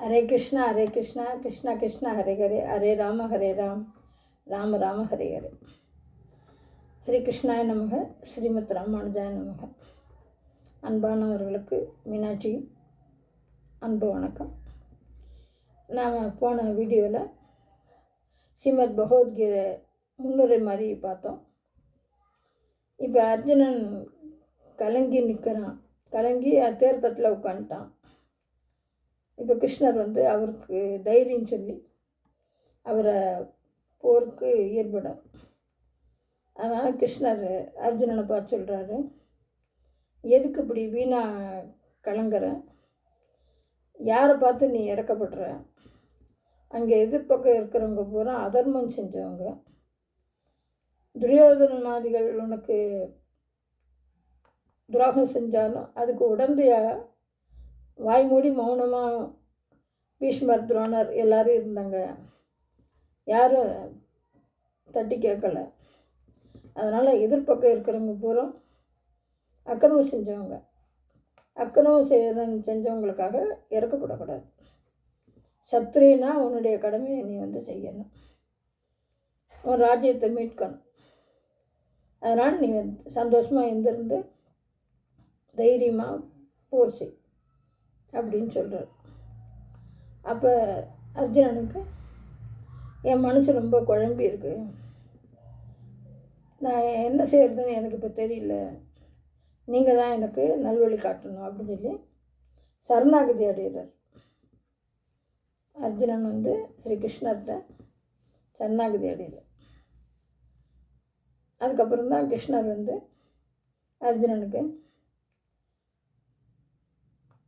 ஹரே கிருஷ்ணா கிருஷ்ணா கிருஷ்ணா ஹரே ஹரே, ஹரே ராம் ராம ராம ஹரே ஹரே. ஸ்ரீ கிருஷ்ணாய நமக, ஸ்ரீமத் ராமானுஜாய நமக. அன்பானவர்களுக்கு மீனாட்சி அன்பு வணக்கம். நாம் போன வீடியோவில் ஸ்ரீமத் பகவத்கீதை முன்னுரை மாதிரி பார்த்தோம். இப்போ அர்ஜுனன் கலங்கி நிற்கிறான், கலங்கி தேர்தட்டில் உட்காந்துட்டான். இப்போ கிருஷ்ணர் அவருக்கு தைரியம் சொல்லி அவரை போருக்கு ஈடுபடும். அதனால் கிருஷ்ணர் அர்ஜுனனை பார்த்து சொல்கிறாரு, எதுக்கு இப்படி வீணா கலங்குற, யாரை பார்த்து நீ இறக்கப்படுற? அங்கே எதிர்பக்கம் இருக்கிறவங்க பூரா அதர்மம் செஞ்சவங்க, துரியோதனாதிகள் உனக்கு துரோகம் செஞ்சாலும் அதுக்கு உடந்தையாக வாய்மூடி மௌனமாக பீஷ்மர் துரோணர் எல்லோரும் இருந்தாங்க, யாரும் தட்டி கேட்கல. அதனால் எதிர்பக்கம் இருக்கிறவங்க பூரா அக்கிரமம் செஞ்சவங்க, அக்கிரமம் செஞ்சவங்களுக்காக இறக்கப்படக்கூடாது. சத்திரியனா உன்னுடைய கடமையை நீ செய்யணும், உன் ராஜ்யத்தை மீட்கணும். அதனால் நீ சந்தோஷமாக இருந்திருந்து தைரியமாக போர் செய் அப்படின்னு சொல்கிறார். அப்போ அர்ஜுனனுக்கு என் மனசு ரொம்ப குழம்பி இருக்கு, நான் என்ன செய்கிறதுன்னு எனக்கு இப்போ தெரியல, நீங்கள் தான் எனக்கு நல்வழி காட்டணும் அப்படின்னு சொல்லி சரணாகதி அடைகிறார். அர்ஜுனன் ஸ்ரீ கிருஷ்ணர்கிட்ட சரணாகதி அடைகிறார். அதுக்கப்புறம் தான் கிருஷ்ணர் அர்ஜுனனுக்கு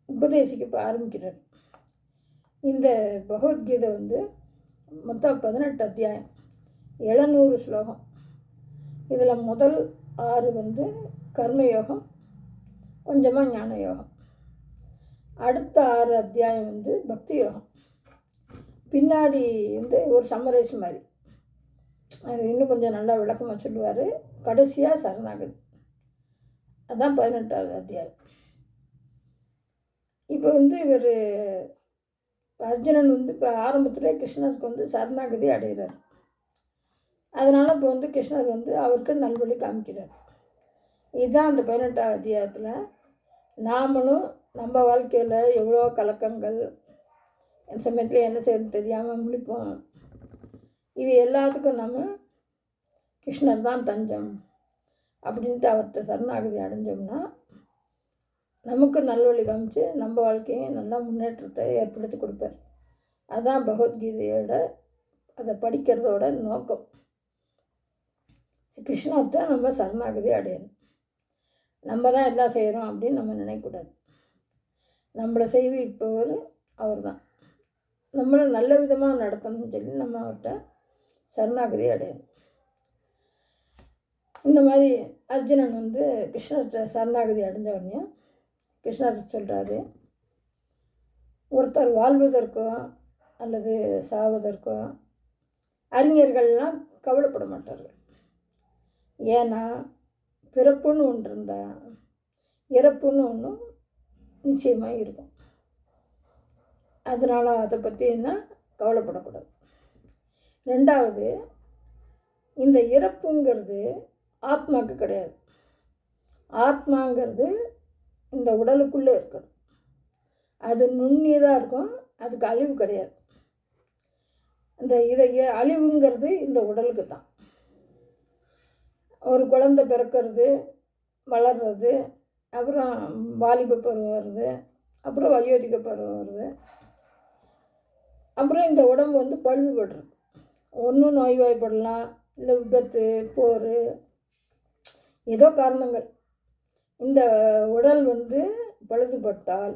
உபதேசிக்க ஆரம்பிக்கிறார். இந்த பகவத்கீதை மொத்தம் 18 அத்தியாயம், 700 ஸ்லோகம். இதில் முதல் 6 கர்மயோகம், கொஞ்சமாக ஞான யோகம். அடுத்த 6 அத்தியாயம் பக்தி யோகம். பின்னாடி ஒரு சம்மரைஸ் மாதிரி அது இன்னும் கொஞ்சம் நல்லா விளக்கமாக சொல்லுவார். கடைசியாக சரணாகதி, அதுதான் 18வது அத்தியாயம். இப்போ இவர் அர்ஜுனன் இப்போ ஆரம்பத்தில் கிருஷ்ணருக்கு சரணாகதி அடைகிறார். அதனால் இப்போ கிருஷ்ணர் அவருக்கு நல்வழி காமிக்கிறார். இதுதான் அந்த 18வது அத்தியாயத்தில் நாமளும் நம்ம வாழ்க்கையில் எவ்வளோ கலக்கங்கள், என் சமயத்தில் என்ன செய்யறது தெரியாமல் முழிப்போம். இது எல்லாத்துக்கும் நம்ம கிருஷ்ணர் தான் தஞ்சம் அப்படின்ட்டு அவர்கிட்ட சரணாகதி அடைஞ்சோம்னா நமக்கு நல்வழி காமிச்சு நம்ம வாழ்க்கையை நல்லா முன்னேற்றத்தை ஏற்படுத்தி கொடுப்பார். அதுதான் பகவத்கீதையோட அதை படிக்கிறதோட நோக்கம். கிருஷ்ணர்கிட்ட நம்ம சரணாகதி அடையணும். நம்ம தான் எல்லாம் செய்கிறோம் அப்படின்னு நம்ம நினைக்கக்கூடாது. நம்மளை செய்விப்பவர் அவர் தான், நம்மளை நல்ல விதமாக நடத்தணும்னு சொல்லி நம்ம அவர்கிட்ட சரணாகதி அடையணும். இந்த மாதிரி அர்ஜுனன் கிருஷ்ணர்கிட்ட சரணாகதி அடைஞ்சவொடனே கிருஷ்ணர் சொல்கிறாரு, ஒருத்தர் வாழ்வதற்கோ அல்லது சாவதற்கோ அறிஞர்கள்லாம் கவலைப்பட மாட்டார்கள். ஏன்னா பிறப்புன்னு ஒன்று இருந்தால் இறப்புன்னு ஒன்று நிச்சயமாக இருக்கும். அதனால் அதை பற்றி என்ன கவலைப்படக்கூடாது. ரெண்டாவது, இந்த இறப்புங்கிறது ஆத்மாவுக்கு கிடையாது. ஆத்மாங்கிறது இந்த உடலுக்குள்ளே இருக்குது, அது நுண்ணியதாக இருக்கும், அதுக்கு அழிவு கிடையாது. இதை அழிவுங்கிறது இந்த உடலுக்கு தான். ஒரு குழந்தை பிறக்கிறது, வளர்றது, அப்புறம் வாலிப பருவம் வருது, அப்புறம் வயோதிக பருவம் வருது, அப்புறம் இந்த உடம்பு பழுதுபடுறது. ஒன்றும் நோய்வாய்ப்படலாம், இல்லை விபத்து, போர், ஏதோ காரணங்கள். இந்த உடல் பழுதுபட்டால்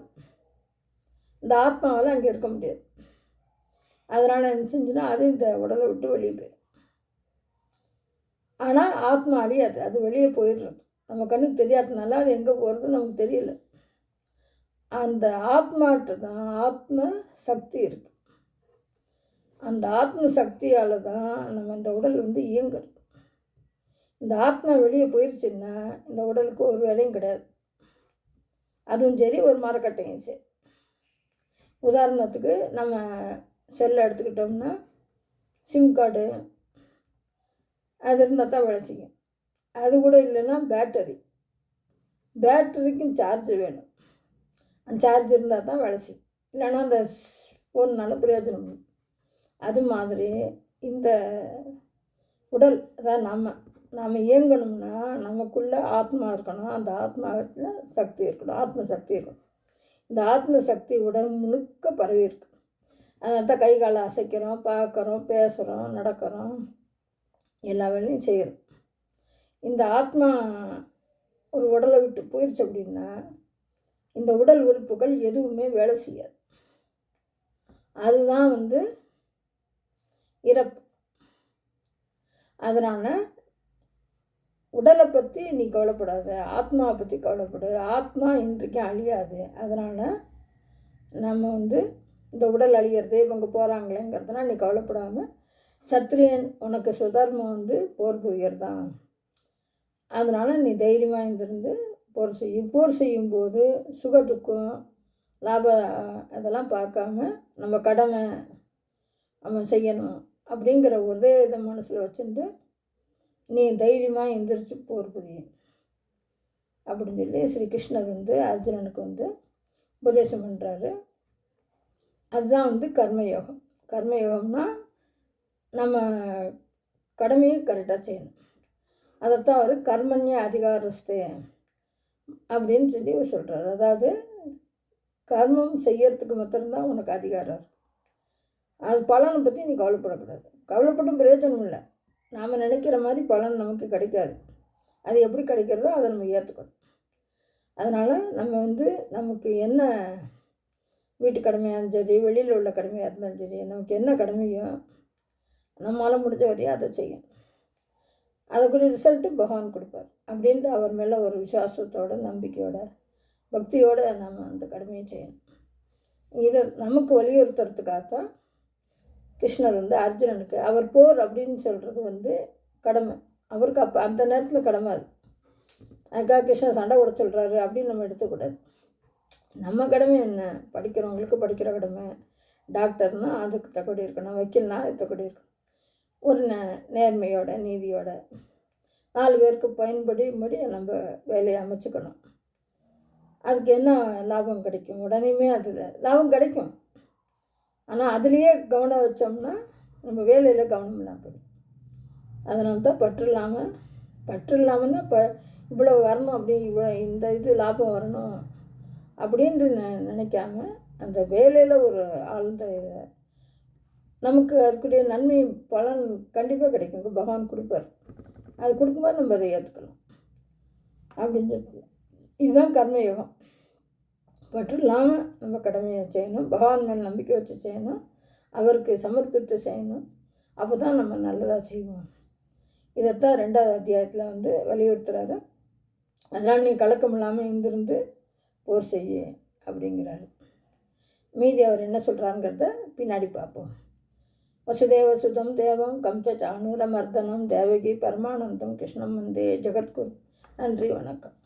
இந்த ஆத்மாவால் அங்கே இருக்க முடியாது. அதனால் என்ன செஞ்சுன்னா அது இந்த உடலை விட்டு வெளியே போயிடும். ஆனால் ஆத்மா அழியாது, அது வெளியே போயிடுறது. நம்ம கண்ணுக்கு தெரியாததுனால அது எங்கே போகிறது நமக்கு தெரியல. அந்த ஆத்மாட்ட தான் ஆத்ம சக்தி இருக்குது. அந்த ஆத்ம சக்தியால் தான் நம்ம இந்த உடல் இயங்குறது. இந்த ஆத்மா வெளியே போயிடுச்சுன்னா இந்த உடலுக்கு ஒரு வேலையும் கிடையாது. அதுவும் சரி, ஒரு மரக்கட்டையும் சரி. உதாரணத்துக்கு நம்ம செல்லை எடுத்துக்கிட்டோம்னா சிம் கார்டு அது இருந்தால் தான் வேலை செய்யும். அது கூட இல்லைன்னா பேட்டரிக்கும் சார்ஜ் வேணும். அந்த சார்ஜ் இருந்தால் தான் வேலை செய்யும், இல்லைன்னா அந்த ஃபோன்னால பிரயோஜனம் இல்லை. அது மாதிரி இந்த உடல், அதாவது நாம் இயங்கணும்னா நமக்குள்ளே ஆத்மா இருக்கணும். அந்த ஆத்மாவில் சக்தி இருக்கணும், ஆத்ம சக்தி இருக்கணும். இந்த ஆத்ம சக்தி உடல் முழுக்க பரவி இருக்கு. அதனால தான் கை காலை அசைக்கிறோம், பார்க்குறோம், பேசுகிறோம், நடக்கிறோம், எல்லா வேலையும் செய்கிறோம். இந்த ஆத்மா ஒரு உடலை விட்டு போயிடுச்சு அப்படின்னா இந்த உடல் உறுப்புகள் எதுவுமே வேலை செய்யாது. அதுதான் இறப்பு. அதனால் உடலை பற்றி நீ கவலைப்படாத, ஆத்மாவை பற்றி கவலைப்படு. ஆத்மா இன்றைக்கும் அழியாது. அதனால் நம்ம இந்த உடல் அழிகிறது, இவங்க போகிறாங்களேங்கிறதுனால நீ கவலைப்படாமல், சத்திரியன் உனக்கு சுதர்மம் போர் புரியறதான். அதனால் நீ தைரியமாக இருந்திருந்து போர் செய்யும்போது சுக துக்கம் லாப அதெல்லாம் பார்க்காம நம்ம கடமை நம்ம செய்யணும் அப்படிங்கிற ஒரே இதை மனசில் வச்சுட்டு நீ தைரியமாக எந்திரிச்சு போர் புரியும் அப்படின்னு சொல்லி ஸ்ரீ கிருஷ்ணர் அர்ஜுனனுக்கு உபதேசம் பண்ணுறாரு. அதுதான் கர்மயோகம். கர்மயோகம்னா நம்ம கடமையை கரெக்டாக செய்யணும். அதைத்தான் அவர் கர்மண்ய அதிகாரஸ்தே அப்படின்னு சொல்லி சொல்கிறார். அதாவது கர்மம் செய்யறதுக்கு மாத்திரம்தான் உனக்கு அதிகாரம் இருக்குது. அது பலனை பற்றி நீ கவலைப்படக்கூடாது. கவலைப்பட்டும் பிரயோஜனம் இல்லை. நாம் நினைக்கிற மாதிரி பலன் நமக்கு கிடைக்காது. அது எப்படி கிடைக்கிறதோ அதை நம்ம ஏற்றுக்கணும். அதனால் நம்ம நமக்கு என்ன வீட்டு கடமையாக இருந்தாலும் சரி, வெளியில் உள்ள கடமையாக இருந்தாலும் சரி, நமக்கு என்ன கடமையோ நம்மளால் முடிஞ்ச வரையும் அதை செய்யணும். அதுக்குரிய ரிசல்ட்டு பகவான் கொடுப்பார் அப்படின்ட்டு அவர் மேலே ஒரு விசுவாசத்தோட, நம்பிக்கையோட, பக்தியோடு நம்ம அந்த கடமையை செய்யணும். இதை நமக்கு வலியுறுத்துறதுக்காகத்தான் கிருஷ்ணர் அர்ஜுனனுக்கு அவர் போர் அப்படின்னு சொல்கிறது கடமை. அவருக்கு அப்போ அந்த நேரத்தில் கடமை. அதுக்காக கிருஷ்ணர் சண்டை போட சொல்கிறாரு அப்படின்னு நம்ம எடுத்துக்கூடாது. நம்ம கடமை என்ன? படிக்கிறவங்களுக்கு படிக்கிற கடமை. டாக்டர்னால் அதுக்கு தக்கடி இருக்கணும், வக்கீல்னால் அது தக்கடி இருக்கணும். ஒரு நேர்மையோட, நீதியோட, 4 பேருக்கு பயன்படி நம்ம வேலையை அமைச்சுக்கணும். அதுக்கு என்ன லாபம் கிடைக்கும்? உடனேயுமே அதில் லாபம் கிடைக்கும். ஆனால் அதுலேயே கவனம் வச்சோம்னா நம்ம வேலையில் கவனம் இல்லாமல் போயிடும். அதனால தான் பற்று இல்லாமல்னா இவ்வளோ வரணும், அப்படி இவ்வளோ இந்த லாபம் வரணும் அப்படின்ட்டு நினைக்காம அந்த வேலையில் ஒரு ஆழ்ந்த நமக்கு அதுக்குரிய நன்மை பலன் கண்டிப்பாக கிடைக்கும். பகவான் கொடுப்பார். அது கொடுக்கும்போது நம்ம அதை ஏற்றுக்கலாம் அப்படின்னு சொல்லி இதுதான் கர்மயோகம். பற்று இல்லாமல் நம்ம கடமையை செய்யணும், பகவான் மேல் நம்பிக்கை வச்சு செய்யணும், அவருக்கு சமர்ப்பித்து செய்யணும். அப்போ தான் நம்ம நல்லதாக செய்வோம். இதைத்தான் 2வது அத்தியாயத்தில் வலியுறுத்துறாரு. அதனால் நீ கலக்கம் இல்லாமல் இருந்திருந்து போர் செய்ய அப்படிங்கிறாரு. மீதி அவர் என்ன சொல்கிறாருங்கிறத பின்னாடி பார்ப்போம். வசுதேவ சுதம் தேவம் கம்ச சாணூர மர்தனம் தேவகி பரமானந்தம் கிருஷ்ணம் வந்தே ஜெகத்குரு. நன்றி, வணக்கம்.